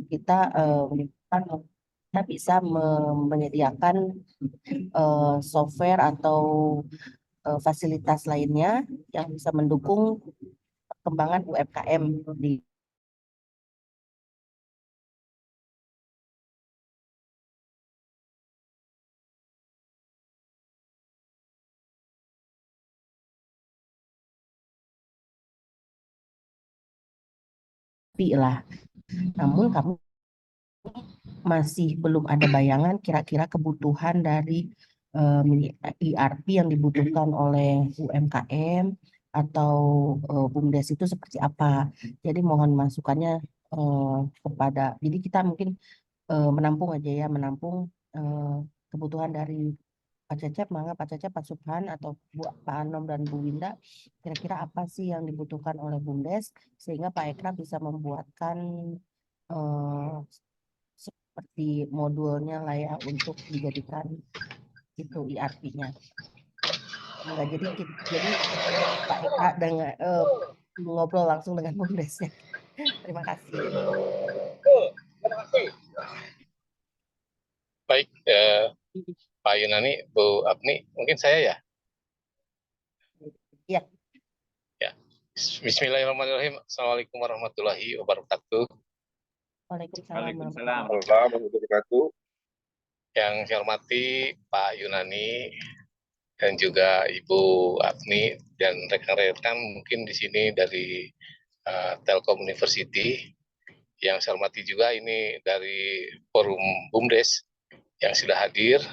kita kita bisa menyediakan software atau fasilitas lainnya yang bisa mendukung perkembangan UMKM di PI lah. Namun kami masih belum ada bayangan kira-kira kebutuhan dari ERP yang dibutuhkan oleh UMKM atau BUMDes itu seperti apa. Jadi mohon masukannya kepada, jadi kita mungkin menampung aja ya, menampung eh, kebutuhan dari Pak Cecep, mangga Pak Cecep, Pak Subhan atau Pak Anom dan Bu Winda, kira-kira apa sih yang dibutuhkan oleh BUMDes sehingga Pak Ekra bisa membuatkan eh, seperti modulnya lah ya untuk dijadikan itu ERP-nya. Enggak, jadi Pak Eka dengan ngobrol langsung dengan BUMDesnya. Terima kasih. Baik, Pak Yunani, Bu Apni, mungkin saya ya? Ya, Ya. Bismillahirrahmanirrahim. Assalamualaikum warahmatullahi wabarakatuh. Waalaikumsalam Waalaikumsalam warahmatullahi warahmatullahi wabarakatuh. Yang saya hormati Pak Yunani dan juga Ibu Apni dan rekan-rekan mungkin di sini dari Telkom University. Yang saya hormati juga ini dari Forum BUMDes yang sudah hadir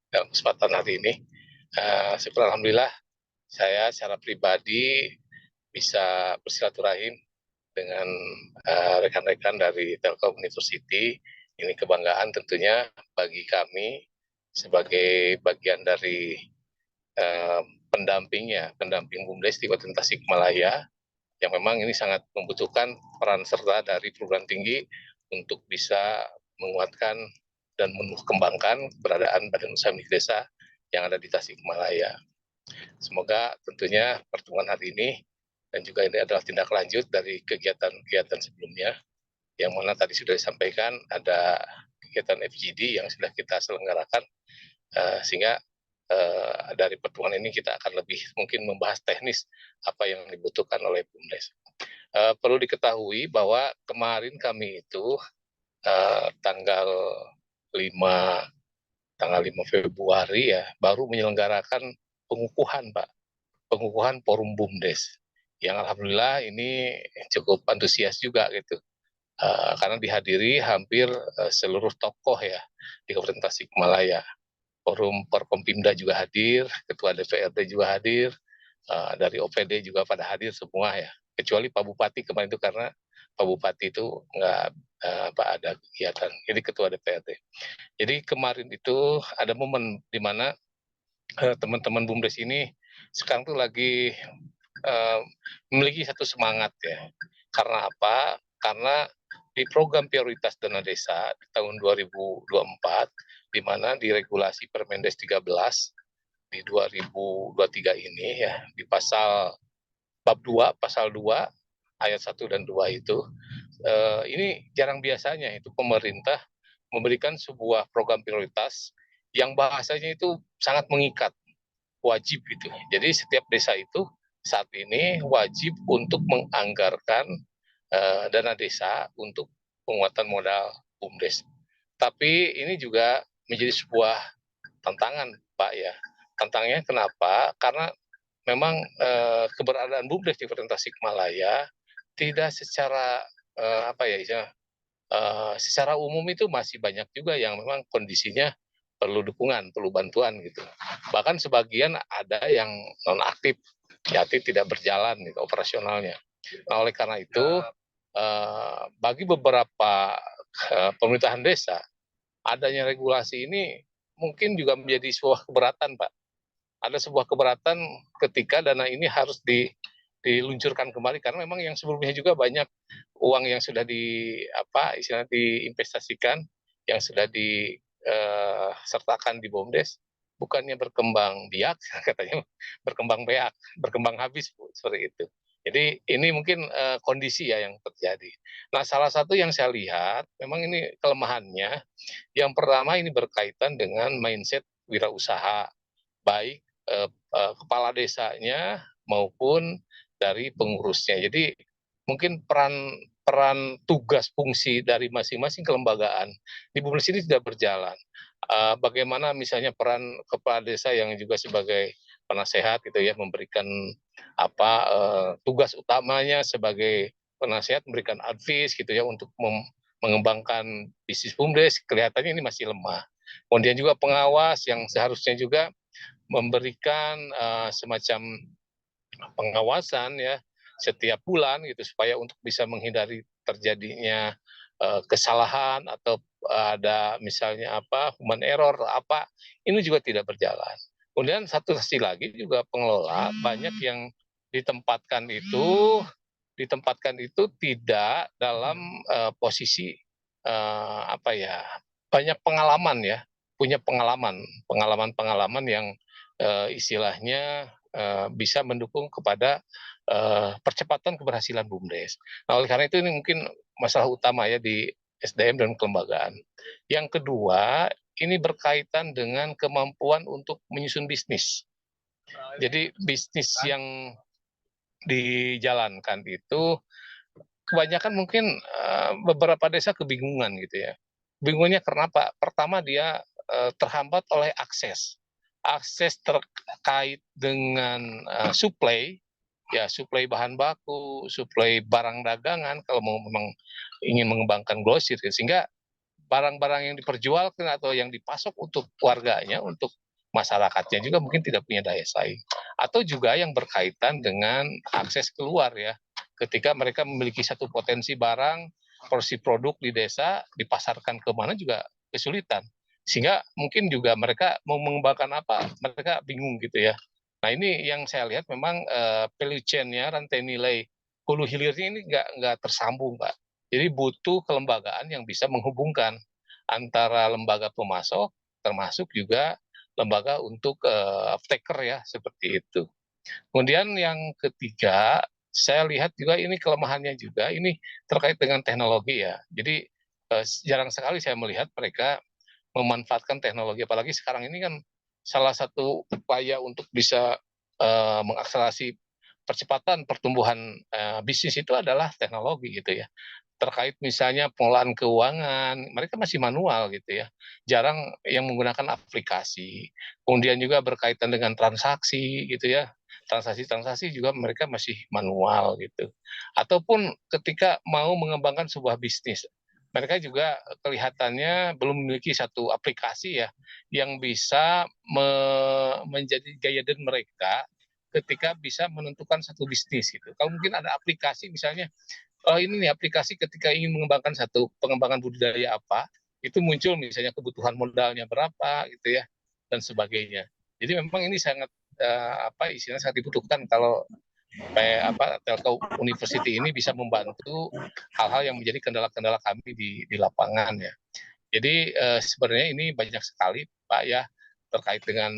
dalam kesempatan hari ini. Alhamdulillah saya secara pribadi bisa bersilaturahim dengan rekan-rekan dari Telkom University. Ini kebanggaan tentunya bagi kami sebagai bagian dari pendamping BUMDes di Kabupaten Tasikmalaya, yang memang ini sangat membutuhkan peran serta dari perguruan tinggi untuk bisa menguatkan dan mengembangkan keberadaan Badan Usaha Milik Desa yang ada di Tasikmalaya. Semoga tentunya pertemuan hari ini dan juga ini adalah tindak lanjut dari kegiatan-kegiatan sebelumnya, yang mana tadi sudah disampaikan ada kegiatan FGD yang sudah kita selenggarakan, sehingga dari pertemuan ini kita akan lebih mungkin membahas teknis apa yang dibutuhkan oleh BUMDes. Perlu diketahui bahwa kemarin kami itu tanggal 5 Februari ya baru menyelenggarakan pengukuhan, Pak. Pengukuhan Forum BUMDes, yang alhamdulillah ini cukup antusias juga gitu. Karena dihadiri hampir seluruh tokoh ya di Kabupaten Tasikmalaya. Forum Porkompimda juga hadir, Ketua DPRD juga hadir, dari OPD juga pada hadir semua ya. Kecuali Pak Bupati kemarin itu karena Pak Bupati itu nggak ada kegiatan. Jadi Ketua DPRD. Jadi kemarin itu ada momen di mana teman-teman BUMDes ini sekarang tuh lagi memiliki satu semangat ya. Karena apa? Karena di program prioritas dana desa di tahun 2024, di mana di regulasi Permendes 13 di 2023 ini ya, di bab 2, pasal 2, ayat 1 dan 2 itu, ini jarang biasanya itu pemerintah memberikan sebuah program prioritas yang bahasanya itu sangat mengikat, wajib gitu. Jadi setiap desa itu saat ini wajib untuk menganggarkan dana desa untuk penguatan modal BUMDes. Tapi ini juga menjadi sebuah tantangan, Pak ya. Tantangannya kenapa? Karena memang keberadaan BUMDes di Kabupaten Tasikmalaya tidak secara secara umum itu masih banyak juga yang memang kondisinya perlu dukungan, perlu bantuan gitu. Bahkan sebagian ada yang non aktif, jadi tidak berjalan gitu, operasionalnya. Nah, oleh karena itu bagi beberapa pemerintahan desa, adanya regulasi ini mungkin juga menjadi sebuah keberatan, Pak. Ada sebuah keberatan ketika dana ini harus diluncurkan kembali, karena memang yang sebelumnya juga banyak uang yang sudah istilahnya diinvestasikan, yang sudah disertakan di BUMDes, bukannya berkembang biak, katanya berkembang beak, berkembang habis, Bu, seperti itu. Jadi ini mungkin kondisi ya yang terjadi. Nah, salah satu yang saya lihat memang ini kelemahannya. Yang pertama ini berkaitan dengan mindset wirausaha, baik kepala desanya maupun dari pengurusnya. Jadi mungkin peran peran tugas fungsi dari masing-masing kelembagaan di BUMDes ini tidak berjalan. Bagaimana misalnya peran kepala desa yang juga sebagai penasehat gitu ya, memberikan tugas utamanya sebagai penasehat, memberikan advice gitu ya untuk mengembangkan bisnis BUMDes, kelihatannya ini masih lemah. Kemudian juga pengawas yang seharusnya juga memberikan semacam pengawasan ya setiap bulan gitu supaya untuk bisa menghindari terjadinya kesalahan atau ada misalnya human error ini juga tidak berjalan. Kemudian satu sisi lagi juga pengelola banyak yang ditempatkan itu tidak dalam posisi banyak pengalaman ya, punya pengalaman yang istilahnya bisa mendukung kepada percepatan keberhasilan BUMDes. Nah, oleh karena itu ini mungkin masalah utama ya di SDM dan kelembagaan. Yang kedua, ini berkaitan dengan kemampuan untuk menyusun bisnis. Jadi bisnis yang dijalankan itu kebanyakan mungkin beberapa desa kebingungan gitu ya. Bingungnya kenapa? Pertama dia terhambat oleh akses terkait dengan suplai, ya suplai bahan baku, suplai barang dagangan kalau mau memang ingin mengembangkan grosir, sehingga barang-barang yang diperjualkan atau yang dipasok untuk warganya, untuk masyarakatnya juga mungkin tidak punya daya saing. Atau juga yang berkaitan dengan akses keluar ya, ketika mereka memiliki satu potensi barang, porsi produk di desa, dipasarkan ke mana juga kesulitan. Sehingga mungkin juga mereka mau mengembangkan mereka bingung gitu ya. Nah ini yang saya lihat memang value chain-nya, rantai nilai hulu hilirnya ini nggak tersambung, Pak. Jadi butuh kelembagaan yang bisa menghubungkan antara lembaga pemasok, termasuk juga lembaga untuk taker ya, seperti itu. Kemudian yang ketiga, saya lihat juga ini kelemahannya juga, ini terkait dengan teknologi ya. Jadi jarang sekali saya melihat mereka memanfaatkan teknologi, apalagi sekarang ini kan salah satu upaya untuk bisa mengakselerasi percepatan pertumbuhan bisnis itu adalah teknologi gitu ya. Terkait misalnya pengelolaan keuangan, mereka masih manual gitu ya. Jarang yang menggunakan aplikasi. Kemudian juga berkaitan dengan transaksi gitu ya. Transaksi-transaksi juga mereka masih manual gitu. Ataupun ketika mau mengembangkan sebuah bisnis, mereka juga kelihatannya belum memiliki satu aplikasi ya yang bisa menjadi guidance mereka ketika bisa menentukan satu bisnis gitu. Kalau mungkin ada aplikasi misalnya, oh ini nih aplikasi ketika ingin mengembangkan satu pengembangan budidaya itu muncul misalnya kebutuhan modalnya berapa gitu ya, dan sebagainya. Jadi memang ini sangat istilahnya sangat dibutuhkan kalau Telkom University ini bisa membantu hal-hal yang menjadi kendala-kendala kami di lapangan ya. Jadi sebenarnya ini banyak sekali Pak ya terkait dengan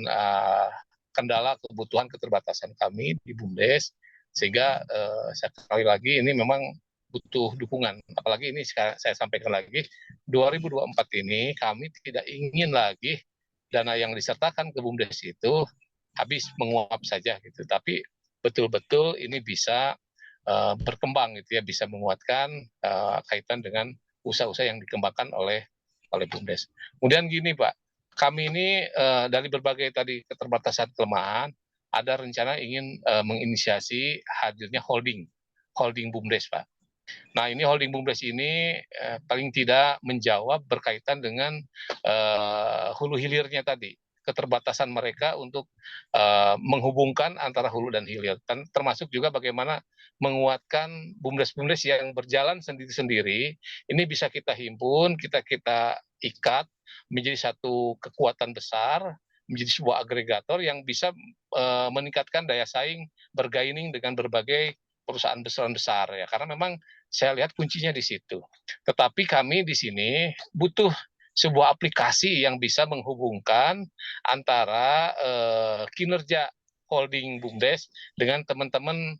kendala kebutuhan keterbatasan kami di BUMDes, sehingga sekali lagi ini memang butuh dukungan. Apalagi ini saya sampaikan lagi, 2024 ini kami tidak ingin lagi dana yang disertakan ke BUMDes itu habis menguap saja gitu, tapi betul-betul ini bisa berkembang gitu ya, bisa menguatkan kaitan dengan usaha-usaha yang dikembangkan oleh BUMDes. Kemudian gini Pak, kami ini dari berbagai tadi keterbatasan kelemahan, ada rencana ingin menginisiasi hadirnya holding BUMDes Pak. Nah ini holding BUMDes ini paling tidak menjawab berkaitan dengan hulu hilirnya tadi, keterbatasan mereka untuk menghubungkan antara hulu dan hilir, dan termasuk juga bagaimana menguatkan BUMDes-BUMDes yang berjalan sendiri-sendiri. Ini bisa kita himpun, kita ikat menjadi satu kekuatan besar, menjadi sebuah agregator yang bisa meningkatkan daya saing bergaining dengan berbagai perusahaan besar ya, karena memang saya lihat kuncinya di situ. Tetapi kami di sini butuh sebuah aplikasi yang bisa menghubungkan antara kinerja holding BUMDes dengan teman-teman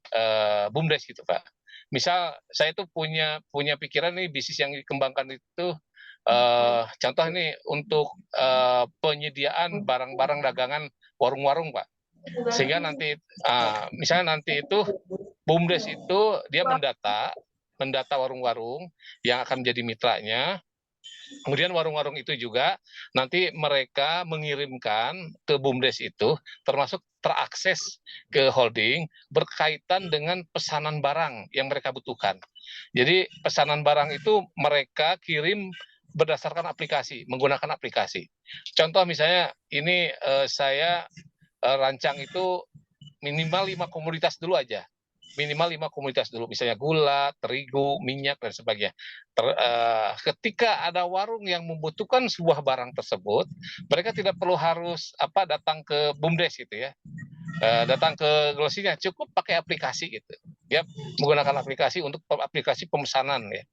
BUMDes gitu Pak. Misal saya tuh punya pikiran nih bisnis yang dikembangkan itu contoh nih untuk penyediaan barang-barang dagangan warung-warung Pak. Sehingga nanti misalnya nanti itu BUMDes itu dia mendata warung-warung yang akan menjadi mitranya. Kemudian warung-warung itu juga nanti mereka mengirimkan ke BUMDes itu termasuk terakses ke holding berkaitan dengan pesanan barang yang mereka butuhkan. Jadi pesanan barang itu mereka kirim berdasarkan aplikasi, menggunakan aplikasi. Contoh misalnya ini saya rancang itu minimal 5 komoditas dulu aja. Minimal 5 komoditas dulu, misalnya gula, terigu, minyak, dan sebagainya. Ketika ada warung yang membutuhkan sebuah barang tersebut, mereka tidak perlu harus datang ke BUMDes gitu ya. Datang ke glosinya, cukup pakai aplikasi gitu. Ya, menggunakan aplikasi untuk aplikasi pemesanan ya.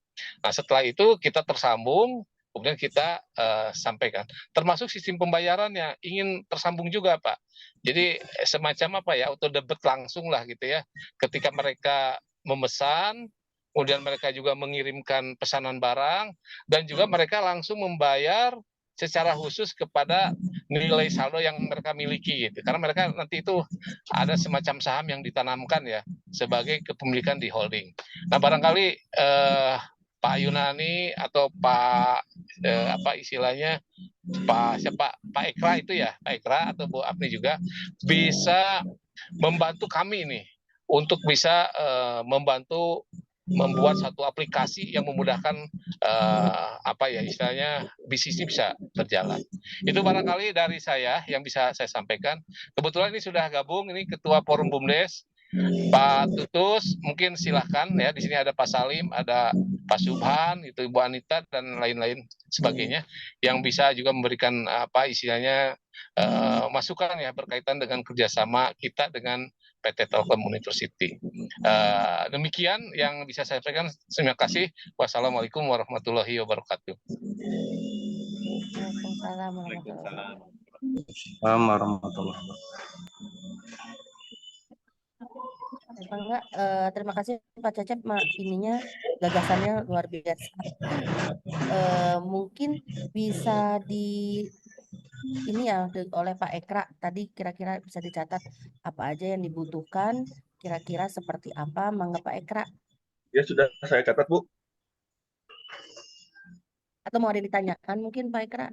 Nah, setelah itu kita tersambung, kemudian kita sampaikan. Termasuk sistem pembayarannya ingin tersambung juga, Pak. Jadi semacam auto debit langsung lah gitu ya. Ketika mereka memesan, kemudian mereka juga mengirimkan pesanan barang, dan juga mereka langsung membayar secara khusus kepada nilai saldo yang mereka miliki gitu. Karena mereka nanti itu ada semacam saham yang ditanamkan ya sebagai kepemilikan di holding. Nah, barangkali Pak Yunani atau Pak istilahnya Pak Ekra itu ya, Pak Ekra atau Bu Apni juga bisa membantu kami nih untuk bisa membantu membuat satu aplikasi yang memudahkan istilahnya bisnis ini bisa berjalan. Itu barangkali dari saya yang bisa saya sampaikan. Kebetulan ini sudah gabung ini Ketua Forum BUMDes Pak Tutus, mungkin silahkan ya. Di sini ada Pak Salim, ada Pak Subhan, itu Ibu Anita dan lain-lain sebagainya yang bisa juga memberikan istilahnya masukan ya berkaitan dengan kerjasama kita dengan PT Telkom University. Demikian yang bisa saya sampaikan. Terima kasih. Wassalamualaikum warahmatullahi wabarakatuh. Waalaikumsalam warahmatullahi Warahmatullahi Enggak, terima kasih Pak Cecep, ininya gagasannya luar biasa. Mungkin bisa ini ya oleh Pak Ekra tadi kira-kira bisa dicatat apa aja yang dibutuhkan, kira-kira seperti apa, mangga Pak Ekra. Ya sudah saya catat Bu. Atau mau ada yang ditanyakan mungkin Pak Ekra?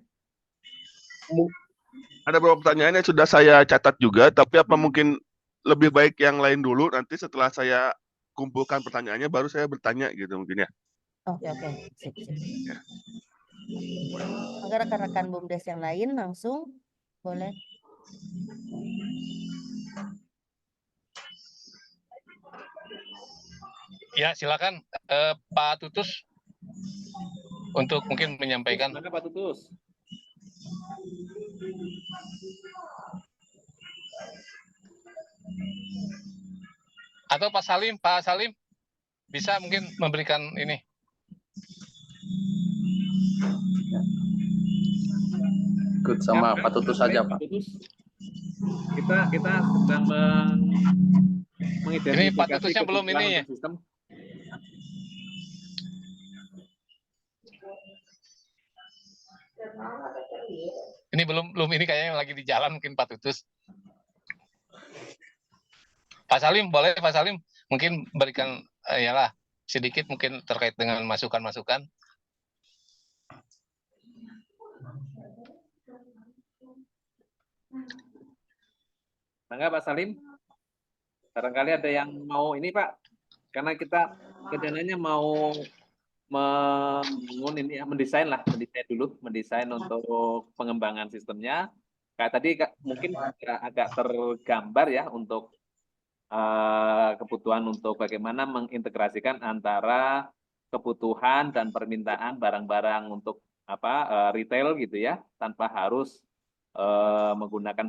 Ada beberapa pertanyaan yang sudah saya catat juga, tapi apa mungkin lebih baik yang lain dulu, nanti setelah saya kumpulkan pertanyaannya baru saya bertanya gitu mungkin ya. Oke, sip. Maka rekan-rekan BUMDes yang lain langsung boleh. Ya, silakan Pak Tutus untuk mungkin menyampaikan. Mana Pak Tutus? Atau Pak Salim bisa mungkin memberikan ini. Ikut sama Pak Tutus saja Pak. Kita sedang mengidentifikasi. Ini Pak Tutusnya belum ini ya. Sistem. Ini belum ini kayaknya lagi di jalan mungkin Pak Tutus. Pak Salim, boleh Pak Salim mungkin berikan sedikit mungkin terkait dengan masukan-masukan. Mangga Pak Salim. Barangkali ada yang mau ini Pak, karena kita rencananya mau membangun ini, mendesain untuk pengembangan sistemnya. Kayak tadi mungkin agak tergambar ya untuk kebutuhan untuk bagaimana mengintegrasikan antara kebutuhan dan permintaan barang-barang untuk retail gitu ya, tanpa harus menggunakan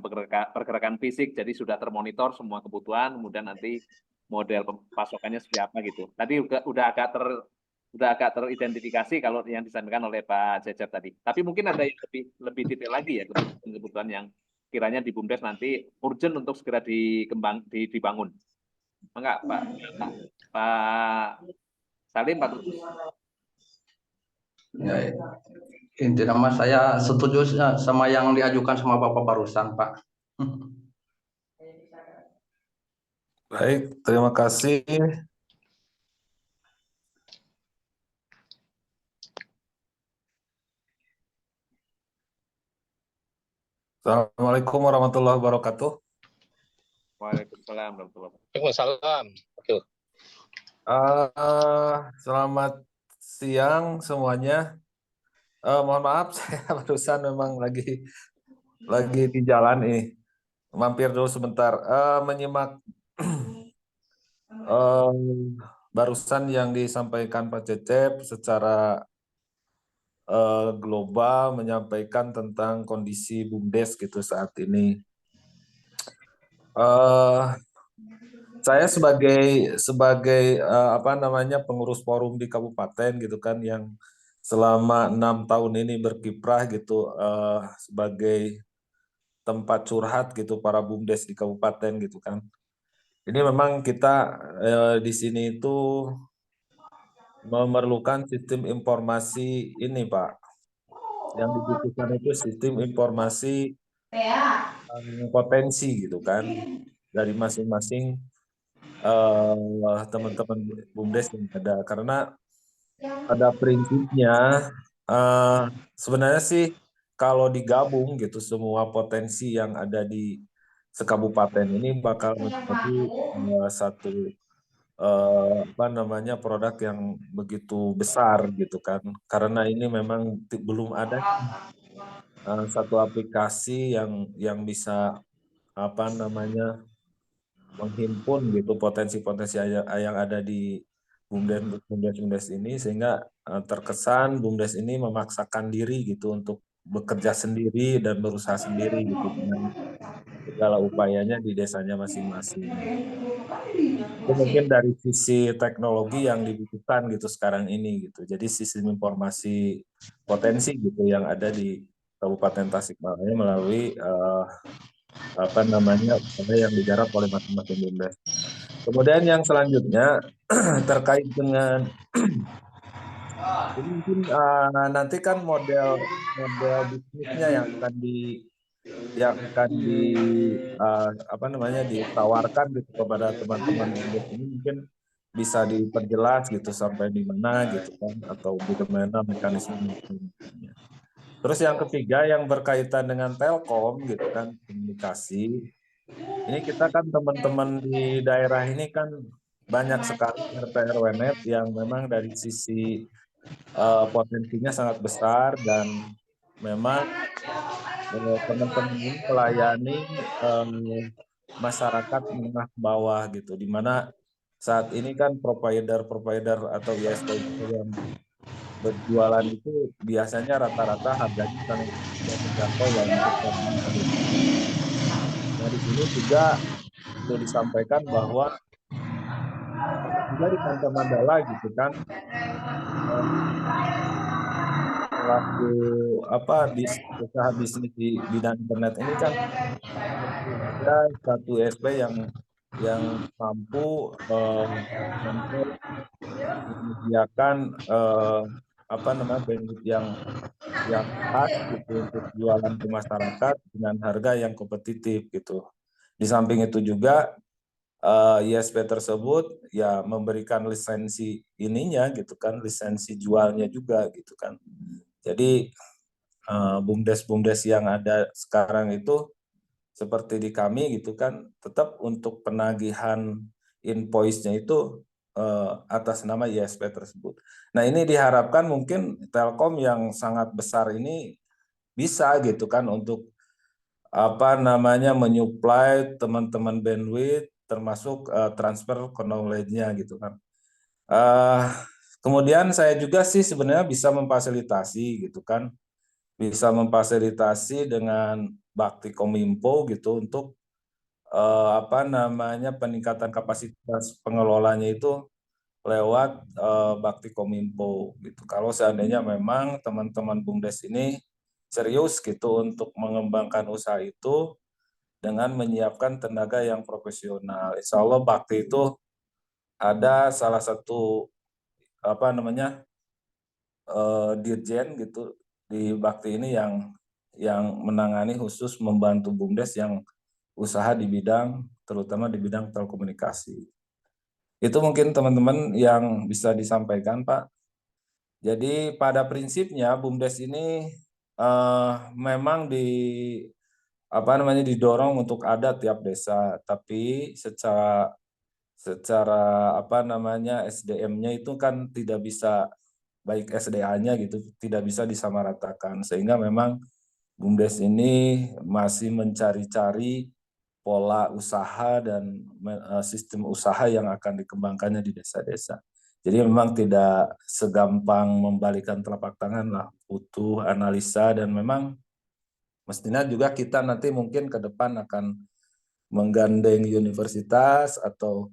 pergerakan fisik. Jadi sudah termonitor semua kebutuhan, kemudian nanti model pasokannya seperti apa gitu. Tadi udah agak teridentifikasi kalau yang disampaikan oleh Pak Cecep tadi. Tapi mungkin ada yang lebih detail lagi ya kebutuhan yang kiranya di BUMDes nanti urgent untuk segera dibangun. Enggak, Pak Salim, Pak Trubus? Ya, intinya mas saya setuju sama yang diajukan sama Bapak barusan, Pak. Baik, terima kasih. Assalamualaikum warahmatullahi wabarakatuh. Waalaikumsalam warahmatullahi wabarakatuh. Waalaikumsalam. Oke. Selamat siang semuanya. Mohon maaf, saya barusan memang lagi di jalan ini. Mampir dulu sebentar. Menyimak barusan yang disampaikan Pak Cecep secara global, menyampaikan tentang kondisi BUMDes gitu saat ini. Saya sebagai pengurus forum di kabupaten gitu kan, yang selama 6 tahun ini berkiprah gitu sebagai tempat curhat gitu para BUMDes di kabupaten gitu kan. Ini memang kita di sini itu memerlukan sistem informasi ini, Pak. Yang dibutuhkan itu sistem informasi potensi gitu kan, dari masing-masing teman-teman BUMDes yang ada. Karena pada prinsipnya sebenarnya sih kalau digabung gitu semua potensi yang ada di sekabupaten ini bakal menjadi satu produk yang begitu besar gitu kan. Karena ini memang belum ada satu aplikasi yang bisa menghimpun gitu potensi-potensi yang ada di BUMDes ini, sehingga terkesan BUMDes ini memaksakan diri gitu untuk bekerja sendiri dan berusaha sendiri gitu dengan segala upayanya di desanya masing-masing. Itu mungkin dari sisi teknologi yang dibutuhkan gitu sekarang ini gitu. Jadi sistem informasi potensi gitu yang ada di Kabupaten Tasikmalaya melalui yang digarap oleh masing-masing BUMDes. Kemudian yang selanjutnya terkait dengan ini mungkin nanti kan model bisnisnya yang akan ditawarkan gitu kepada teman-teman BUMDes ini, mungkin bisa diperjelas gitu sampai di mana gitu kan, atau bagaimana mekanisme. Terus yang ketiga yang berkaitan dengan Telkom gitu kan, komunikasi. Ini kita kan teman-teman di daerah ini kan banyak sekali RT/RW-net yang memang dari sisi potensinya sangat besar, dan memang teman-teman ini melayani masyarakat menengah bawah gitu, di mana saat ini kan provider atau ISP yang berjualan itu biasanya rata-rata harganya sangat terjangkau dalam bentuk terjangkau. Nah, di sini juga perlu disampaikan bahwa juga di Kanta Mandala gitu kan, pelaku usaha bisnis di bidang internet ini kan ada satu SP yang mampu untuk menyediakan bandwidth yang pas gitu untuk jualan ke masyarakat dengan harga yang kompetitif gitu. Di samping itu juga ISP tersebut ya memberikan lisensi ininya gitu kan, lisensi jualnya juga gitu kan. Jadi BUMDes yang ada sekarang itu seperti di kami gitu kan, tetap untuk penagihan invoice-nya itu atas nama ISP tersebut. Nah, ini diharapkan mungkin Telkom yang sangat besar ini bisa gitu kan untuk menyuplai teman-teman bandwidth, termasuk transfer knowledge-nya gitu kan. Kemudian saya juga sih sebenarnya bisa memfasilitasi gitu kan, bisa memfasilitasi dengan Bakti Kominfo gitu untuk peningkatan kapasitas pengelolanya itu lewat Bakti Kominfo gitu. Kalau seandainya memang teman-teman BUMDes ini serius gitu untuk mengembangkan usaha itu, dengan menyiapkan tenaga yang profesional. Insya Allah Bakti itu ada salah satu dirjen gitu di Bakti ini yang menangani khusus membantu BUMDes yang usaha di bidang terutama di bidang telekomunikasi. Itu mungkin teman-teman yang bisa disampaikan, Pak. Jadi pada prinsipnya BUMDes ini memang didorong untuk ada tiap desa, tapi secara SDM-nya itu kan tidak bisa, baik SDA-nya gitu, tidak bisa disamaratakan, sehingga memang BUMDes ini masih mencari-cari pola usaha dan sistem usaha yang akan dikembangkannya di desa-desa. Jadi memang tidak segampang membalikan telapak tangan lah, butuh analisa, dan memang mestinya juga kita nanti mungkin ke depan akan menggandeng universitas atau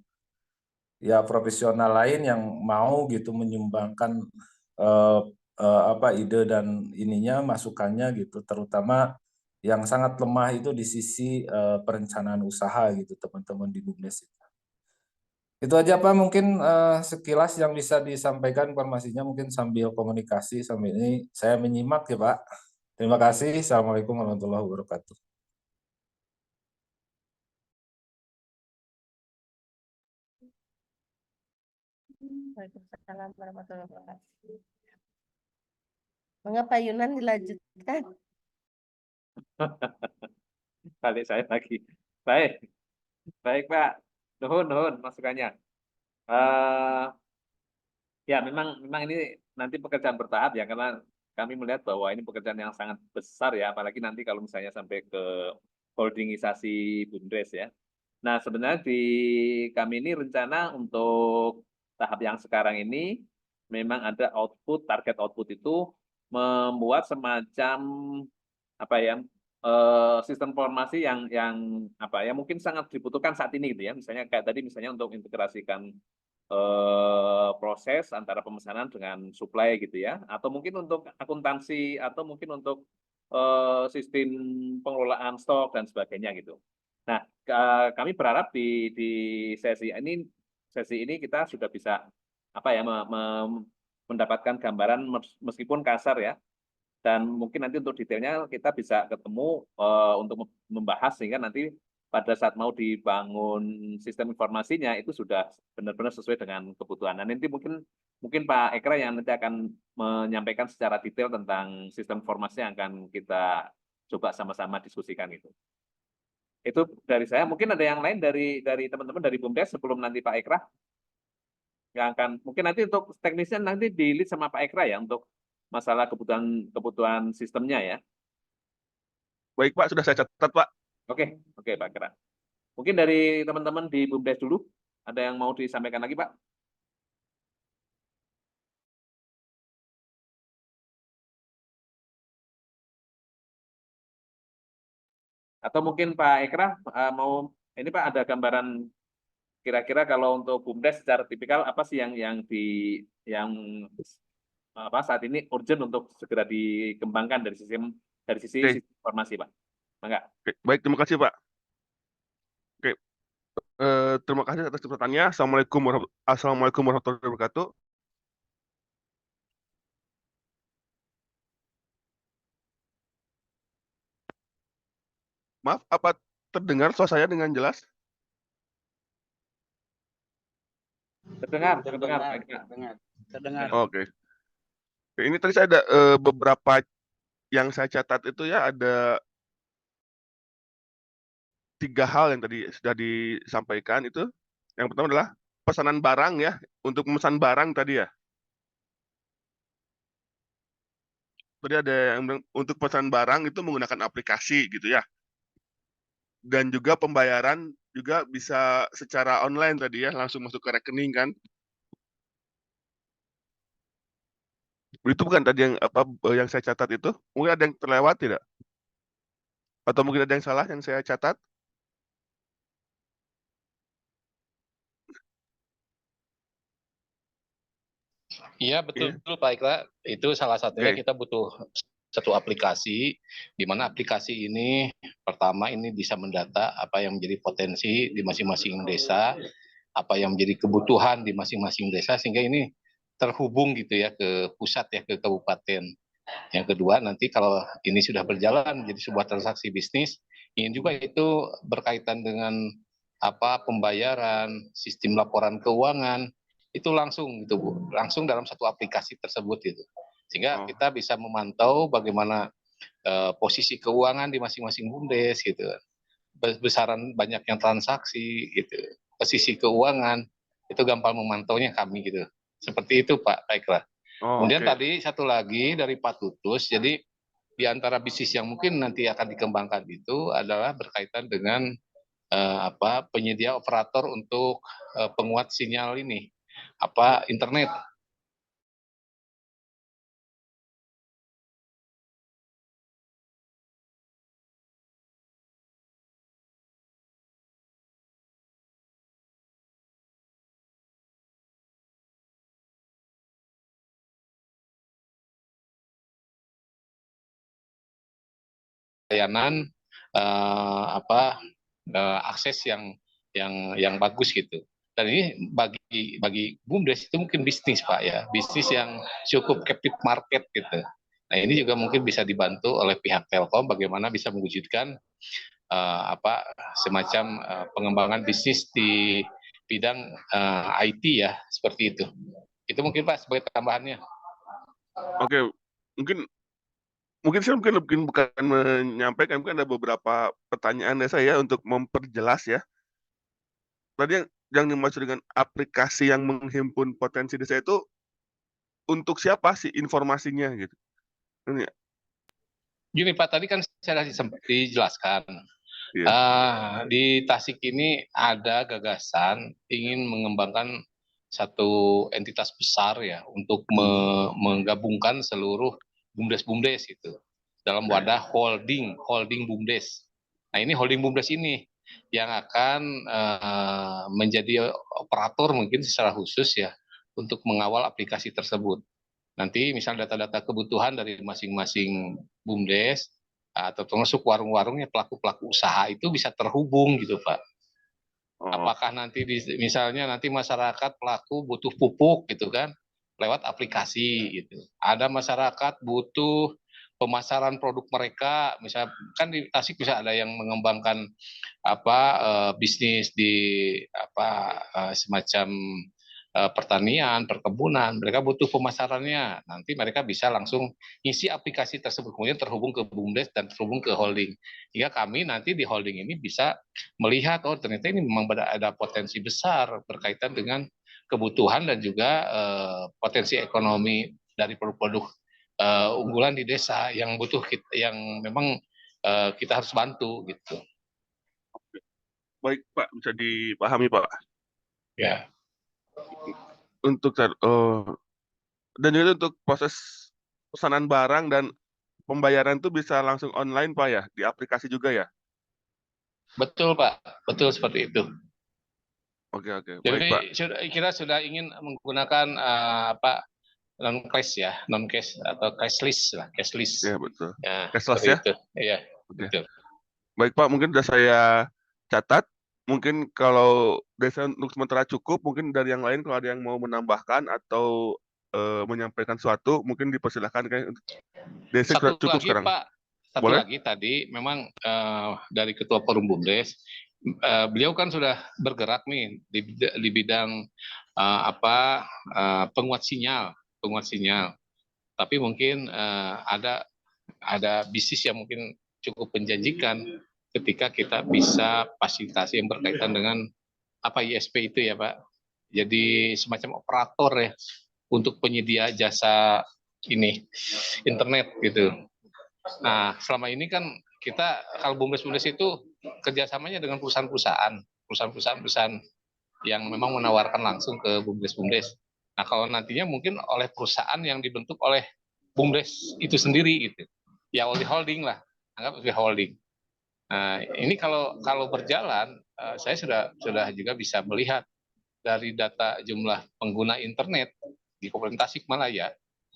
ya profesional lain yang mau gitu menyumbangkan ide dan masukannya gitu, terutama yang sangat lemah itu di sisi perencanaan usaha gitu teman-teman di BUMDes. Itu aja Pak, mungkin sekilas yang bisa disampaikan informasinya, mungkin sambil komunikasi sambil ini saya menyimak ya Pak. Terima kasih. Assalamualaikum warahmatullahi wabarakatuh. Waalaikumsalam warahmatullahi wabarakatuh. Mengapa Yunan dilanjutkan? Balik saya lagi. Baik, baik Pak. Nuhun masukannya. Ya memang ini nanti pekerjaan bertahap ya, karena kami melihat bahwa ini pekerjaan yang sangat besar ya, apalagi nanti kalau misalnya sampai ke holdingisasi BUMDes ya. Nah sebenarnya di kami ini rencana untuk tahap yang sekarang ini memang ada target output itu membuat semacam sistem informasi yang mungkin sangat dibutuhkan saat ini gitu ya. Misalnya kayak tadi untuk integrasikan proses antara pemesanan dengan supply gitu ya, atau mungkin untuk akuntansi, atau mungkin untuk sistem pengelolaan stok dan sebagainya gitu. Nah, kami berharap di sesi ini kita sudah bisa mendapatkan gambaran meskipun kasar ya, dan mungkin nanti untuk detailnya kita bisa ketemu untuk membahas, sehingga nanti pada saat mau dibangun sistem informasinya itu sudah benar-benar sesuai dengan kebutuhan. Dan nanti mungkin Pak Ekra yang nanti akan menyampaikan secara detail tentang sistem informasi yang akan kita coba sama-sama diskusikan itu. Itu dari saya. Mungkin ada yang lain dari teman-teman dari BUMDes sebelum nanti Pak Ekra yang akan, mungkin nanti untuk teknisnya nanti di-lead sama Pak Ekra ya untuk masalah kebutuhan sistemnya ya. Baik Pak, sudah saya catat Pak. Oke Pak Ekra. Mungkin dari teman-teman di BUMDes dulu, ada yang mau disampaikan lagi Pak? Atau mungkin Pak Ekra mau, ini Pak ada gambaran kira-kira kalau untuk BUMDes secara tipikal apa sih yang saat ini urgent untuk segera dikembangkan dari sisi Oke. sistem informasi Pak? Enggak. Oke. Baik, terima kasih Pak. Oke. Terima kasih atas kesempatannya. Assalamualaikum warahmatullahi wabarakatuh. Maaf, apa terdengar suara saya dengan jelas? Terdengar. Oke. Oke, ini tadi saya ada beberapa yang saya catat itu ya, ada 3 hal yang tadi sudah disampaikan itu. Yang pertama adalah pesanan barang ya, untuk memesan barang tadi ya. Tadi ada yang bilang untuk pesan barang itu menggunakan aplikasi gitu ya. Dan juga pembayaran juga bisa secara online tadi ya, langsung masuk ke rekening kan. Itu bukan tadi yang saya catat itu? Mungkin ada yang terlewat tidak? Atau mungkin ada yang salah yang saya catat? Iya betul Pak Ikra, itu salah satunya Oke. kita butuh satu aplikasi, di mana aplikasi ini pertama ini bisa mendata apa yang menjadi potensi di masing-masing desa, apa yang menjadi kebutuhan di masing-masing desa, sehingga ini terhubung gitu ya ke pusat ya, ke kabupaten. Yang kedua, nanti kalau ini sudah berjalan jadi sebuah transaksi bisnis, ingin juga itu berkaitan dengan apa pembayaran, sistem laporan keuangan, itu langsung gitu Bu, langsung dalam satu aplikasi tersebut gitu. Sehingga kita bisa memantau bagaimana posisi keuangan di masing-masing BUMDes gitu. Besaran banyaknya transaksi gitu. Posisi keuangan itu gampang memantaunya kami gitu. Seperti itu Pak, baiklah. Kemudian tadi satu lagi dari Pak Tutus, jadi di antara bisnis yang mungkin nanti akan dikembangkan itu adalah berkaitan dengan penyedia operator untuk penguat sinyal ini, internet. Layanan akses yang bagus gitu. Dan ini bagi BUMDes itu mungkin bisnis Pak ya, bisnis yang cukup captive market gitu. Nah ini juga mungkin bisa dibantu oleh pihak Telkom bagaimana bisa mewujudkan semacam pengembangan bisnis di bidang IT ya, seperti itu. Itu mungkin Pak sebagai tambahannya. Oke, mungkin saya bukan menyampaikan, mungkin ada beberapa pertanyaan dari saya untuk memperjelas ya. Tadi yang dimaksud dengan aplikasi yang menghimpun potensi desa itu untuk siapa sih informasinya gitu? Ini Gini Pak, tadi kan saya sempat dijelaskan. ya. Di Tasik ini ada gagasan ingin mengembangkan satu entitas besar ya untuk menggabungkan seluruh BUMDes itu dalam wadah holding BUMDes. Nah ini holding BUMDes ini yang akan menjadi operator mungkin secara khusus ya untuk mengawal aplikasi tersebut. Nanti misalnya data-data kebutuhan dari masing-masing BUMDes atau termasuk warung-warungnya pelaku-pelaku usaha itu bisa terhubung gitu Pak. Apakah nanti misalnya nanti masyarakat pelaku butuh pupuk gitu kan lewat aplikasi gitu. Ada masyarakat butuh pemasaran produk mereka, misalnya kan di Tasik bisa ada yang mengembangkan bisnis di semacam pertanian, perkebunan, mereka butuh pemasarannya. Nanti mereka bisa langsung isi aplikasi tersebut, kemudian terhubung ke BUMDes dan terhubung ke holding. Hingga kami nanti di holding ini bisa melihat, oh ternyata ini memang ada potensi besar berkaitan dengan kebutuhan dan juga potensi ekonomi dari produk-produk unggulan di desa yang butuh yang memang kita harus bantu gitu. Baik Pak, bisa dipahami Pak. Ya. Untuk dan juga untuk proses pesanan barang dan pembayaran itu bisa langsung online Pak ya, di aplikasi juga ya? Betul Pak, betul seperti itu. Oke, Jadi baik Pak. kita sudah ingin menggunakan non cash atau cashless lah, cashless. Ya betul. Ya, Cashless seperti ya? itu. Iya, Oke. betul. Baik Pak, mungkin sudah saya catat. Mungkin kalau desa untuk sementara cukup, mungkin dari yang lain kalau ada yang mau menambahkan atau menyampaikan sesuatu, mungkin dipersilahkan. Desa sudah Satu cukup lagi sekarang. Pak, Boleh? lagi tadi memang dari Ketua Forum BUMDes, beliau kan sudah bergerak nih di bidang penguat sinyal. Tapi mungkin ada bisnis yang mungkin cukup menjanjikan ketika kita bisa fasilitasi yang berkaitan dengan ISP itu ya Pak. Jadi semacam operator ya untuk penyedia jasa ini internet gitu. Nah selama ini kan kita kalau BUMDes itu kerjasamanya dengan perusahaan-perusahaan yang memang menawarkan langsung ke BUMDes. Nah kalau nantinya mungkin oleh perusahaan yang dibentuk oleh BUMDes itu sendiri gitu, ya oleh holding lah, anggap sebagai holding. Nah ini kalau berjalan, saya sudah juga bisa melihat dari data jumlah pengguna internet di Kabupaten Tasikmalaya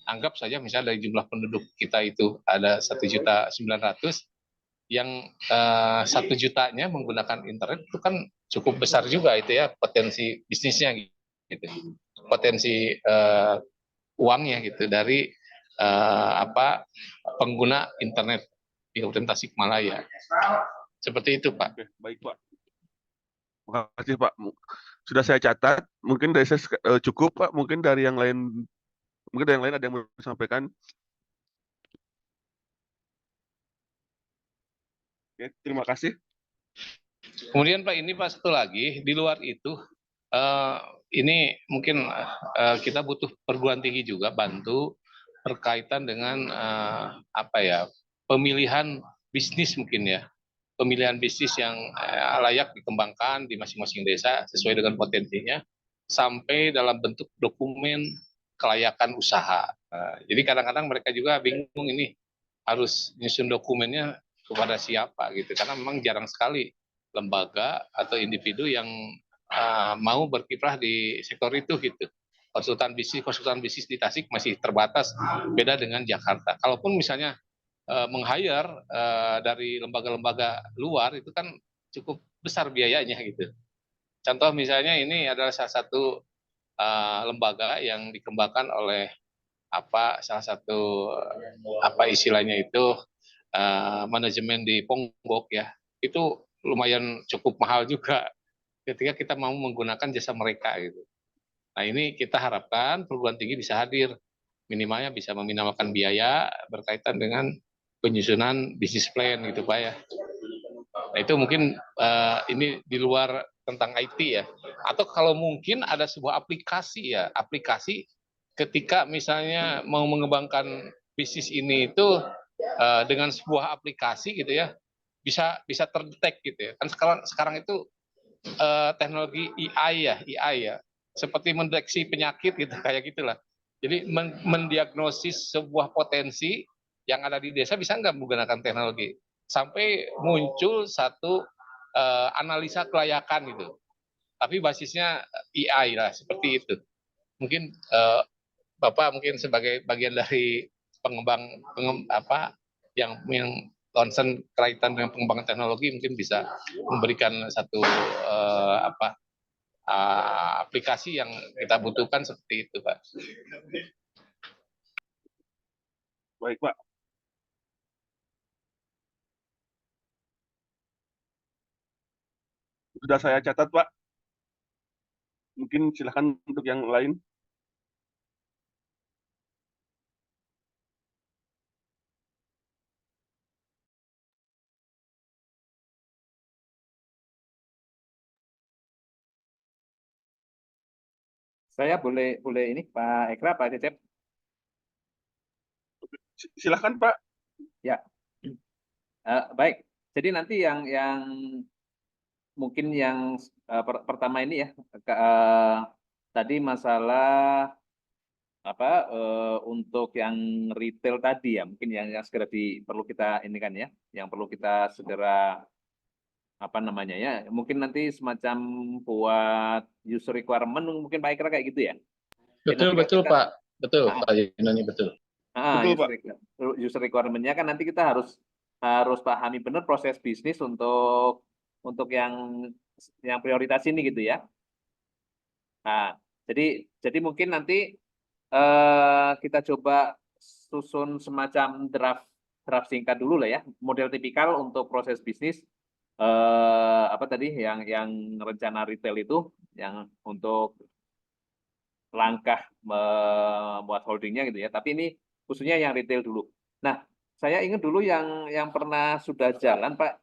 anggap saja misalnya dari jumlah penduduk kita itu ada 1.900.000, yang 1 jutanya menggunakan internet itu kan cukup besar juga itu ya potensi bisnisnya gitu, potensi uangnya gitu dari pengguna internet di Kabupaten Tasikmalaya. Seperti itu, Pak. Oke, baik Pak. Terima kasih Pak. Sudah saya catat. Mungkin dari saya cukup Pak. Mungkin dari yang lain ada yang mau disampaikan. Oke, terima kasih. Kemudian Pak, ini Pak satu lagi di luar itu, ini mungkin kita butuh perguruan tinggi juga bantu berkaitan dengan pemilihan bisnis mungkin ya, pemilihan bisnis yang layak dikembangkan di masing-masing desa sesuai dengan potensinya, sampai dalam bentuk dokumen kelayakan usaha. Jadi kadang-kadang mereka juga bingung ini harus nyusun dokumennya kepada siapa gitu, karena memang jarang sekali lembaga atau individu yang mau berkiprah di sektor itu gitu. Konsultan bisnis di Tasik masih terbatas, beda dengan Jakarta. Kalaupun misalnya meng-hire dari lembaga-lembaga luar itu kan cukup besar biayanya gitu. Contoh misalnya ini adalah salah satu lembaga yang dikembangkan oleh salah satu istilahnya itu manajemen di Ponggok ya, itu lumayan cukup mahal juga ketika kita mau menggunakan jasa mereka gitu. Nah ini kita harapkan perguruan tinggi bisa hadir, minimalnya bisa meminimalkan biaya berkaitan dengan penyusunan bisnis plan gitu Pak ya. Nah itu mungkin ini di luar tentang IT ya. Atau kalau mungkin ada sebuah aplikasi ya, aplikasi ketika misalnya mau mengembangkan bisnis ini itu dengan sebuah aplikasi gitu ya, bisa terdetek gitu ya. Kan sekarang itu teknologi AI ya, seperti mendeteksi penyakit gitu kayak gitulah. Jadi mendiagnosis sebuah potensi yang ada di desa bisa nggak menggunakan teknologi, sampai muncul satu analisa kelayakan gitu. Tapi basisnya AI lah, seperti itu. Mungkin Bapak mungkin sebagai bagian dari pengembang yang concern kaitan dengan pengembangan teknologi mungkin bisa memberikan satu aplikasi yang kita butuhkan seperti itu, Pak. Baik Pak. Sudah saya catat Pak. Mungkin silakan untuk yang lain. Saya boleh ini Pak Ekra, Pak Cecep. Silakan Pak. Ya. Baik. Jadi nanti yang mungkin yang pertama ini ya, tadi masalah untuk yang retail tadi ya, mungkin yang segera perlu kita ini kan ya, yang perlu kita segera mungkin nanti semacam buat user requirement mungkin Pak Ikra kayak gitu ya. Betul Pak, Pak Yunani betul. Betul Pak. User requirement-nya kan nanti kita harus pahami benar proses bisnis untuk yang prioritas ini gitu ya. Nah, jadi mungkin nanti kita coba susun semacam draft singkat dulu lah ya, model tipikal untuk proses bisnis yang rencana retail itu, yang untuk langkah membuat holdingnya gitu ya. Tapi ini khususnya yang retail dulu. Nah, saya ingat dulu yang pernah sudah jalan Pak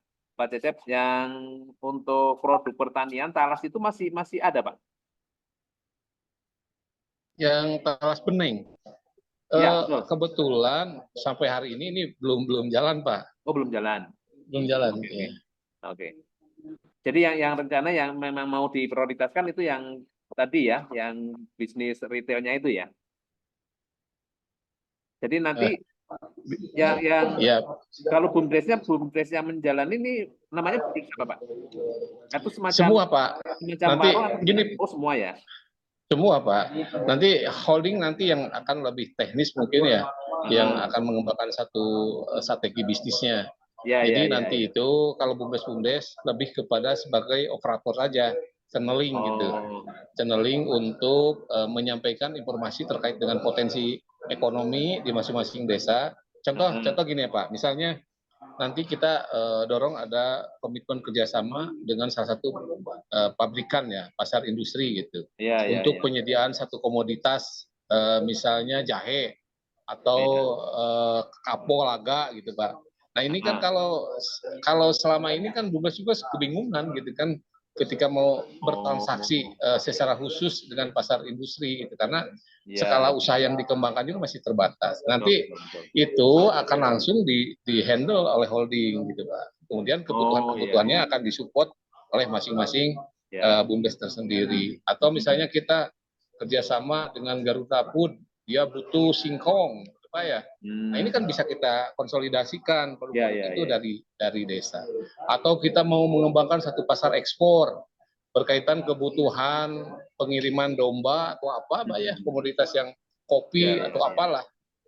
Cecep, yang untuk produk pertanian talas itu masih ada Pak. Yang talas bening. Ya, kebetulan sampai hari ini belum jalan Pak. Oh belum jalan. Belum jalan. Oke. Jadi yang rencana yang memang mau diprioritaskan itu yang tadi ya, yang bisnis retailnya itu ya. Jadi nanti kalau BUMDes-nya menjalani ini namanya BUMDes apa Pak? Itu semacam semua Pak. Semacam nanti paruh, gini. Oh semua ya. Semua Pak. Nanti holding nanti yang akan lebih teknis mungkin ya, yang akan mengembangkan satu strategi bisnisnya. Ya, Jadi ya, ya, nanti ya. itu kalau BUMDes lebih kepada sebagai operator saja, channeling gitu. Oh, Channeling untuk menyampaikan informasi terkait dengan potensi ekonomi di masing-masing desa. Contoh gini ya Pak, misalnya nanti kita dorong ada komitmen kerjasama dengan salah satu pabrikan ya, pasar industri gitu, ya, ya, untuk ya. penyediaan satu komoditas, misalnya jahe atau kapo laga gitu Pak. Nah ini kan kalau selama ini kan BUMDes juga kebingungan gitu kan ketika mau bertransaksi secara khusus dengan pasar industri gitu, karena skala Ya, usaha yang dikembangkan juga masih terbatas. betul, Nanti betul, betul. itu akan langsung di handle oleh holding gitu Pak. Kemudian Oh, iya, kebutuhan-kebutuhannya iya. akan disupport oleh masing-masing Ya. BUMDes tersendiri. Atau misalnya kita kerjasama dengan Garuda Food, dia butuh singkong, Pak ya. Nah ini kan bisa kita konsolidasikan Ya, produk-produk ya, itu ya. dari desa. Atau kita mau mengembangkan satu pasar ekspor berkaitan kebutuhan pengiriman domba atau apa Pak ya, komoditas yang kopi Ya, ya, atau ya. apalah.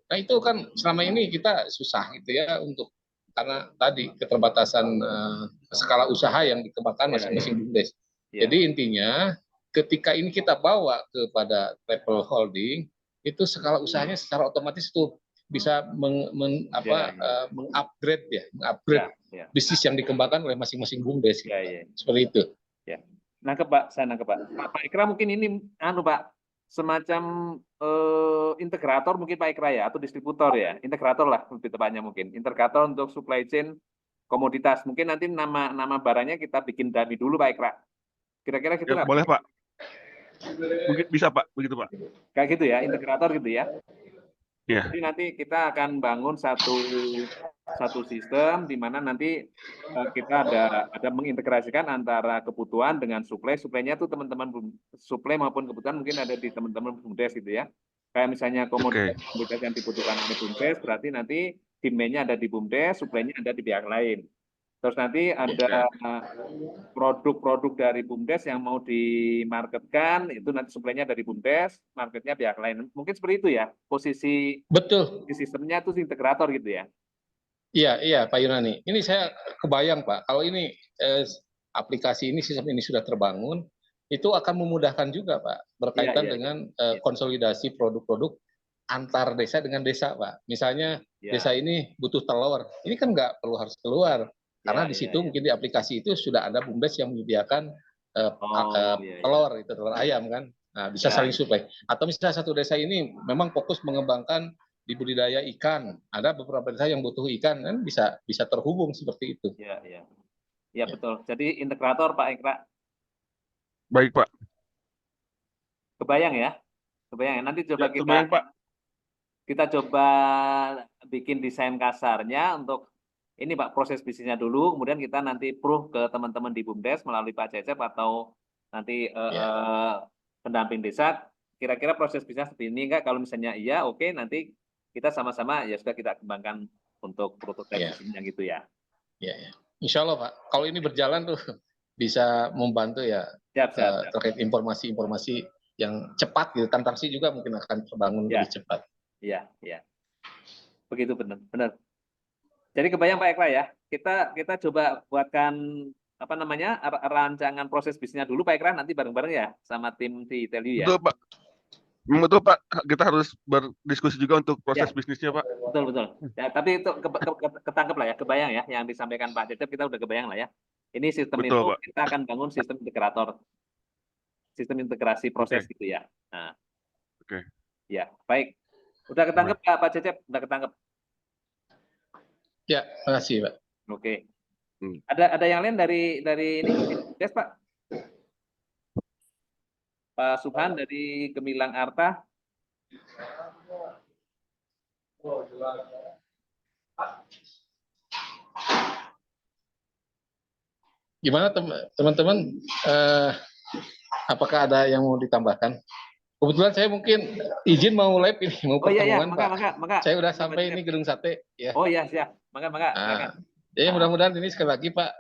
Nah itu kan selama ini kita susah gitu ya untuk karena tadi keterbatasan skala usaha yang dikembangkan Ya, masing-masing ya. BUMDes. Ya. Jadi intinya ketika ini kita bawa kepada level holding, itu skala usahanya secara otomatis tuh bisa Ya, ya. mengupgrade Ya, ya. bisnis yang dikembangkan oleh masing-masing BUMDes. Ya, ya. Seperti itu. Ya. Nangkep Pak, saya nangkep Pak. Pak Ikra mungkin ini Pak, semacam integrator mungkin Pak Ikra ya, atau distributor ya, integrator lah lebih tepatnya mungkin, integrator untuk supply chain komoditas. Mungkin nanti nama barangnya kita bikin dummy dulu Pak Ikra. Kira-kira gitu Ya, nggak? boleh Pak. Mungkin bisa Pak, begitu Pak. Kayak gitu ya, integrator gitu ya. Ya. Jadi nanti kita akan bangun satu sistem di mana nanti kita ada mengintegrasikan antara kebutuhan dengan suplai. Suplainya tuh teman-teman suplai maupun kebutuhan mungkin ada di teman-teman BUMDes gitu ya. Kayak misalnya Oke. komoditas yang dibutuhkan oleh BUMDes, berarti nanti demand-nya ada di BUMDes, suplainya ada di pihak lain. Terus nanti ada produk-produk dari BUMDes yang mau dimarketkan, itu nanti suplainya dari BUMDes, marketnya pihak lain. Mungkin seperti itu ya, posisi Betul. sistemnya itu integrator gitu ya. Iya Pak Yunani. Ini saya kebayang Pak, kalau ini aplikasi ini, sistem ini sudah terbangun, itu akan memudahkan juga Pak berkaitan dengan konsolidasi produk-produk antar desa dengan desa Pak. Misalnya desa ini butuh telur, ini kan nggak perlu harus keluar, karena di situ mungkin di aplikasi itu sudah ada BUMDes yang menyediakan telur, itu telur ayam kan. Nah bisa saling suplai. Atau misalnya satu desa ini memang fokus mengembangkan di budidaya ikan, ada beberapa desa yang butuh ikan, kan bisa terhubung seperti itu. Iya betul. Jadi integrator Pak Ikra. Baik Pak. Kebayang ya? Kebayang ya? Nanti coba kebayang, Pak. kita coba bikin desain kasarnya untuk ini Pak, proses bisnisnya dulu, kemudian kita nanti proof ke teman-teman di BUMDes melalui Pak Cecep atau nanti pendamping desa, kira-kira proses bisnis seperti ini enggak? Kalau misalnya iya, oke, nanti kita sama-sama ya sudah kita kembangkan untuk prototipe bisnisnya gitu ya. Iya. Insya Allah Pak, kalau ini berjalan tuh bisa membantu ya terkait informasi-informasi yang cepat gitu, transaksi juga mungkin akan terbangun lebih cepat. Iya. Begitu benar. Jadi kebayang Pak Ikra ya, kita coba buatkan rancangan proses bisnisnya dulu Pak Ikra, nanti bareng-bareng ya sama tim di Telyu ya. Betul Pak, kita harus berdiskusi juga untuk proses bisnisnya Pak. Betul. Ya, tapi itu ketangkep lah ya, kebayang ya yang disampaikan Pak Cecep, kita udah kebayang lah ya. Ini sistem itu Pak. kita akan bangun sistem integrator, sistem integrasi proses gitu ya. Nah, ya baik, udah ketangkep Pak Cecep, udah ketangkep. Ya, makasih Pak. Oke. Ada yang lain dari ini Des Pak? Pak Subhan dari Gemilang Arta. Gimana teman-teman? Apakah ada yang mau ditambahkan? Kebetulan saya mungkin izin mau live ini, mau pertemuan Pak. Maka. Saya udah sampai ini Gedung Sate. Ya. Oh iya siap, maka. Jadi mudah-mudahan ini sekali lagi Pak,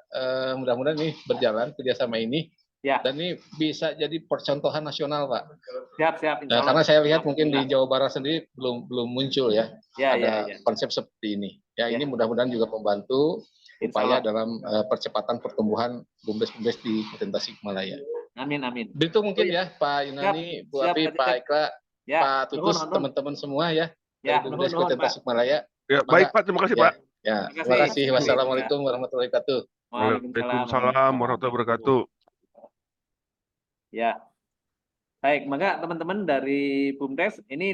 mudah-mudahan ini berjalan kerjasama ini. Ya, Dan ini bisa jadi percontohan nasional, Pak. siap, insya Allah. Karena saya lihat mungkin di Jawa Barat sendiri belum muncul ya, Ya. ada konsep seperti ini. Ya, ini mudah-mudahan juga membantu Insya upaya Allah. dalam percepatan pertumbuhan BUMDes di Kabupaten Tasikmalaya. Amin. Itu mungkin ya Pak Yunani, Bu Api, Pak Eka, Ya, Pak Tutus, teman-teman semua ya dari BUMDes Kabupaten Tasikmalaya. Ya, baik Pak, terima kasih Pak. Ya, terima kasih. Wassalamualaikum warahmatullahi wabarakatuh. Waalaikumsalam warahmatullahi wabarakatuh. Ya, baik. Maka teman-teman dari BUMDes ini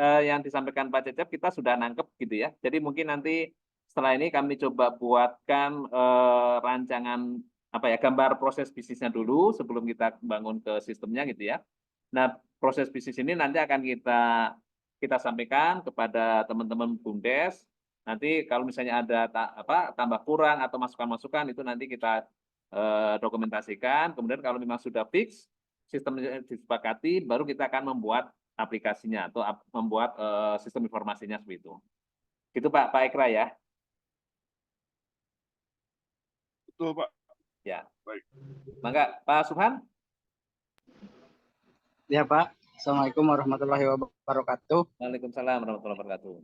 yang disampaikan Pak Cecep kita sudah nangkep gitu ya. Jadi mungkin nanti setelah ini kami coba buatkan rancangan gambar proses bisnisnya dulu sebelum kita bangun ke sistemnya gitu ya. Nah, proses bisnis ini nanti akan kita sampaikan kepada teman-teman BUMDes. Nanti kalau misalnya ada tambah kurang atau masukan-masukan itu nanti kita dokumentasikan. Kemudian kalau memang sudah fix sistemnya disepakati, baru kita akan membuat aplikasinya atau membuat sistem informasinya seperti itu. Gitu Pak Ekra ya. Betul Pak. Ya. Baik. Maka Pak Subhan. Ya Pak. Assalamualaikum warahmatullahi wabarakatuh. Waalaikumsalam warahmatullahi wabarakatuh.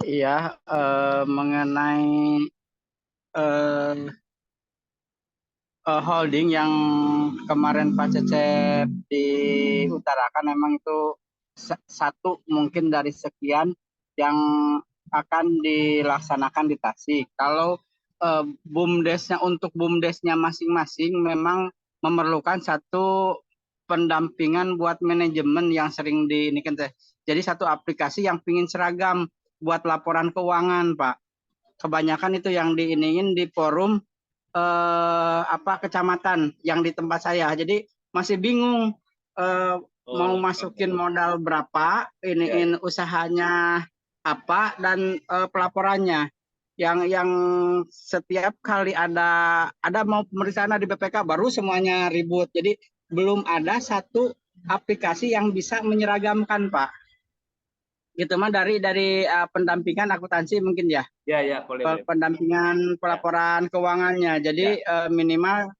Iya, mengenai holding yang kemarin Pak Cecep diutarakan memang itu satu mungkin dari sekian yang akan dilaksanakan di Tasik. Kalau BUMDesnya untuk BUMDesnya masing-masing memang memerlukan satu pendampingan buat manajemen yang sering diinikan. Jadi satu aplikasi yang pingin seragam buat laporan keuangan, Pak. Kebanyakan itu yang diiniin di forum kecamatan yang di tempat saya. Jadi masih bingung mau masukin modal berapa, iniin usahanya apa dan pelaporannya. Yang setiap kali ada mau pemeriksaan di BPK baru semuanya ribut. Jadi belum ada satu aplikasi yang bisa menyeragamkan, Pak. Gitu mah dari pendampingan akuntansi mungkin ya. Ya, boleh. Pendampingan pelaporan keuangannya. Jadi minimal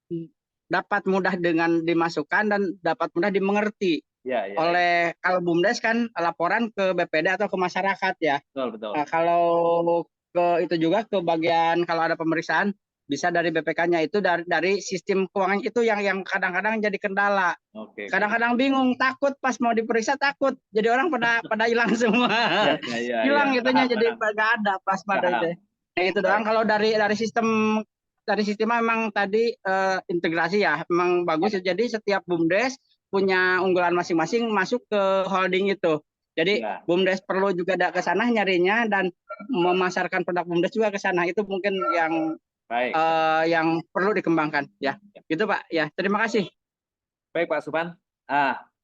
dapat mudah dengan dimasukkan dan dapat mudah dimengerti. Oleh kalau BUMDes kan laporan ke BPD atau ke masyarakat ya. Betul. Nah, kalau ke itu juga ke bagian kalau ada pemeriksaan bisa dari BPK-nya itu dari sistem keuangan itu yang kadang-kadang jadi kendala. Kadang-kadang bingung, takut pas mau diperiksa takut. Jadi orang pada hilang semua. Hilang itunya jadi nggak ada pas pada itu. Nah, itu doang. Kalau dari sistem memang tadi integrasi ya, memang bagus. Jadi setiap BUMDes punya unggulan masing-masing masuk ke holding itu. Jadi BUMDes perlu juga ke sana nyarinya dan memasarkan produk BUMDes juga ke sana. Itu mungkin yang perlu dikembangkan ya. Gitu Pak. Ya, terima kasih. Baik Pak Subhan.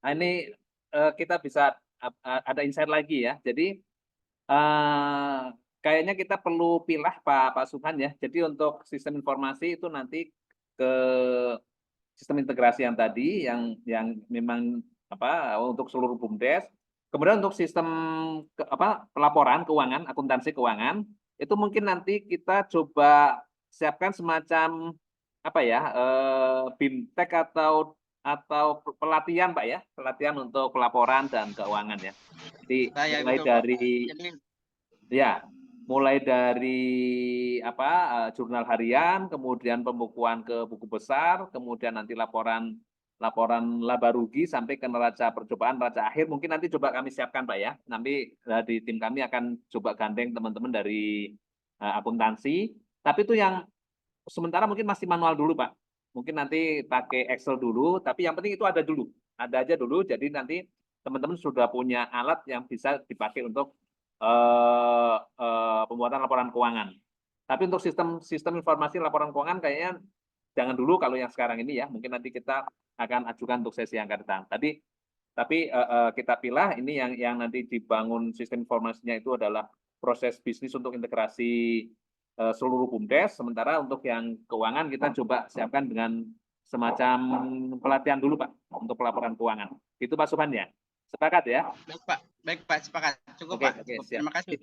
Ini kita bisa ada insight lagi ya. Jadi kayaknya kita perlu pilah Pak Subhan ya. Jadi untuk sistem informasi itu nanti ke sistem integrasi yang tadi yang memang untuk seluruh BUMDes. Kemudian untuk sistem pelaporan keuangan, akuntansi keuangan itu mungkin nanti kita coba siapkan semacam BIMTEK atau pelatihan Pak ya, pelatihan untuk pelaporan dan keuangan ya. Jadi mulai dari jurnal harian, kemudian pembukuan ke buku besar, kemudian nanti laporan laba rugi sampai ke neraca percobaan, neraca akhir. Mungkin nanti coba kami siapkan Pak ya. Nanti di tim kami akan coba gandeng teman-teman dari akuntansi. Tapi itu yang sementara mungkin masih manual dulu Pak. Mungkin nanti pakai Excel dulu, tapi yang penting itu ada aja dulu. Jadi nanti teman-teman sudah punya alat yang bisa dipakai untuk pembuatan laporan keuangan. Tapi untuk sistem informasi laporan keuangan kayaknya jangan dulu kalau yang sekarang ini ya. Mungkin nanti kita akan ajukan untuk sesi yang akan datang. Tapi kita pilih ini yang nanti dibangun sistem informasinya itu adalah proses bisnis untuk integrasi seluruh BUMDes, sementara untuk yang keuangan kita coba siapkan dengan semacam pelatihan dulu Pak untuk pelaporan keuangan. Itu Pak Subhan ya? Sepakat ya? Baik Pak, sepakat. Cukup Pak. Terima kasih.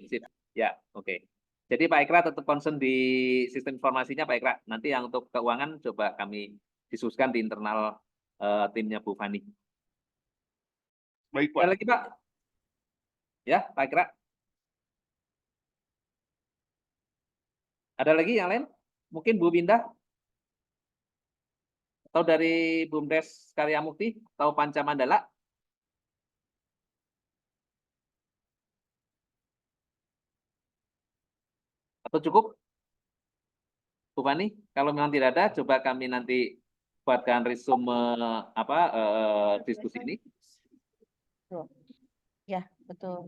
Ya, oke. Jadi Pak Ekra tetap concern di sistem informasinya Pak Ekra. Nanti yang untuk keuangan coba kami didiskusikan di internal timnya Bu Fani. Baik, Ada Pak. lagi, Pak? Ya, Pak Kira. Ada lagi yang lain? Mungkin Bu Winda? Atau dari BUMDes Karya Mukti? Atau Panca Mandala? Atau cukup? Bu Fani, kalau memang tidak ada, coba kami nanti buatkan resume diskusi ini. Betul. Ya, betul.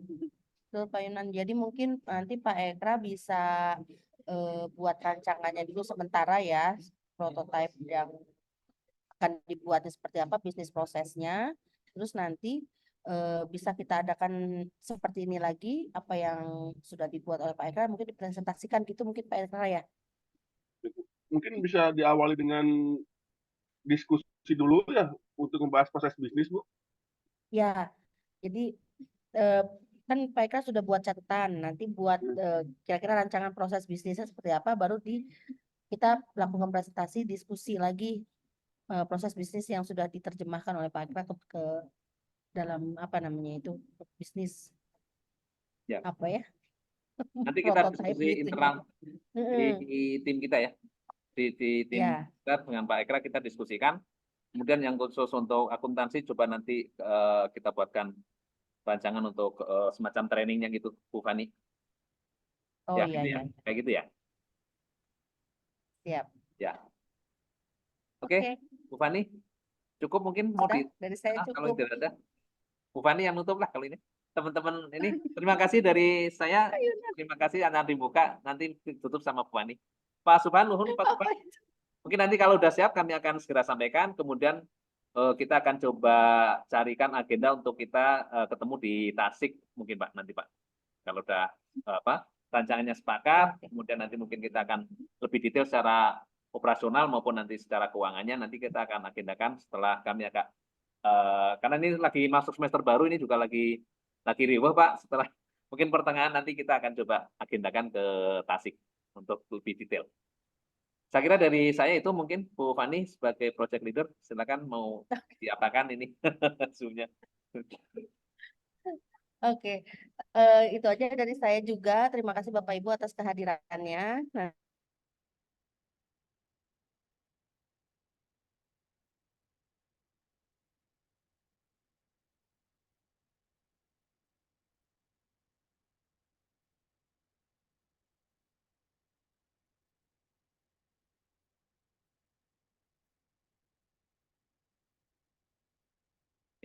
Betul, Pak Yunan. Jadi mungkin nanti Pak Ekra bisa buat rancangannya dulu sementara ya, prototipe yang akan dibuatnya seperti apa, bisnis prosesnya. Terus nanti bisa kita adakan seperti ini lagi, apa yang sudah dibuat oleh Pak Ekra, mungkin dipresentasikan gitu mungkin Pak Ekra ya. Mungkin bisa diawali dengan diskusi dulu ya untuk membahas proses bisnis, Bu. Ya, jadi kan Pak Ekra sudah buat catatan, nanti buat kira-kira rancangan proses bisnisnya seperti apa, baru kita lakukan presentasi, diskusi lagi proses bisnis yang sudah diterjemahkan oleh Pak Ekra ke dalam apa namanya itu bisnis Ya. apa ya? Nanti kita Prototype diskusi gitu. internal di tim kita ya. Di tim Ya. kita dengan Pak Ekra kita diskusikan. Kemudian yang khusus untuk akuntansi coba nanti kita buatkan rancangan untuk semacam trainingnya gitu, Bu Fani. Oh Ya, iya, gitu iya. ya. Kayak gitu ya. Siap. Ya. Oke, Bu Fani, cukup mungkin mau dari saya kalau cukup. tidak ada. Bu Fani yang nutup lah kalau ini. Teman-teman ini terima kasih dari saya. Terima kasih Anda dibuka, nanti ditutup sama Bu Fani. Pak Subhan, nuhun Pak Subhan. Mungkin nanti kalau udah siap kami akan segera sampaikan. Kemudian kita akan coba carikan agenda untuk kita ketemu di Tasik mungkin Pak nanti Pak. Kalau udah rancangannya sepakat, kemudian nanti mungkin kita akan lebih detail secara operasional maupun nanti secara keuangannya nanti kita akan agendakan setelah kami agak karena ini lagi masuk semester baru, ini juga lagi riuh Pak. Setelah mungkin pertengahan nanti kita akan coba agendakan ke Tasik untuk lebih detail. Saya kira dari saya itu mungkin Bu Fani sebagai project leader silakan mau diapakan ini Zoom-nya. Oke, itu aja dari saya juga. Terima kasih Bapak Ibu atas kehadirannya.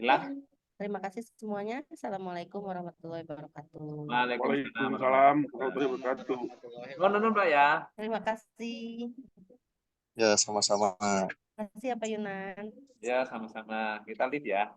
Nah, terima kasih semuanya. Assalamualaikum warahmatullahi wabarakatuh. Waalaikumsalam warahmatullahi wabarakatuh. Nuhun Pak ya. Terima kasih. Ya, sama-sama. Terima kasih ya Pak Yunan. Ya, sama-sama. Kita live ya.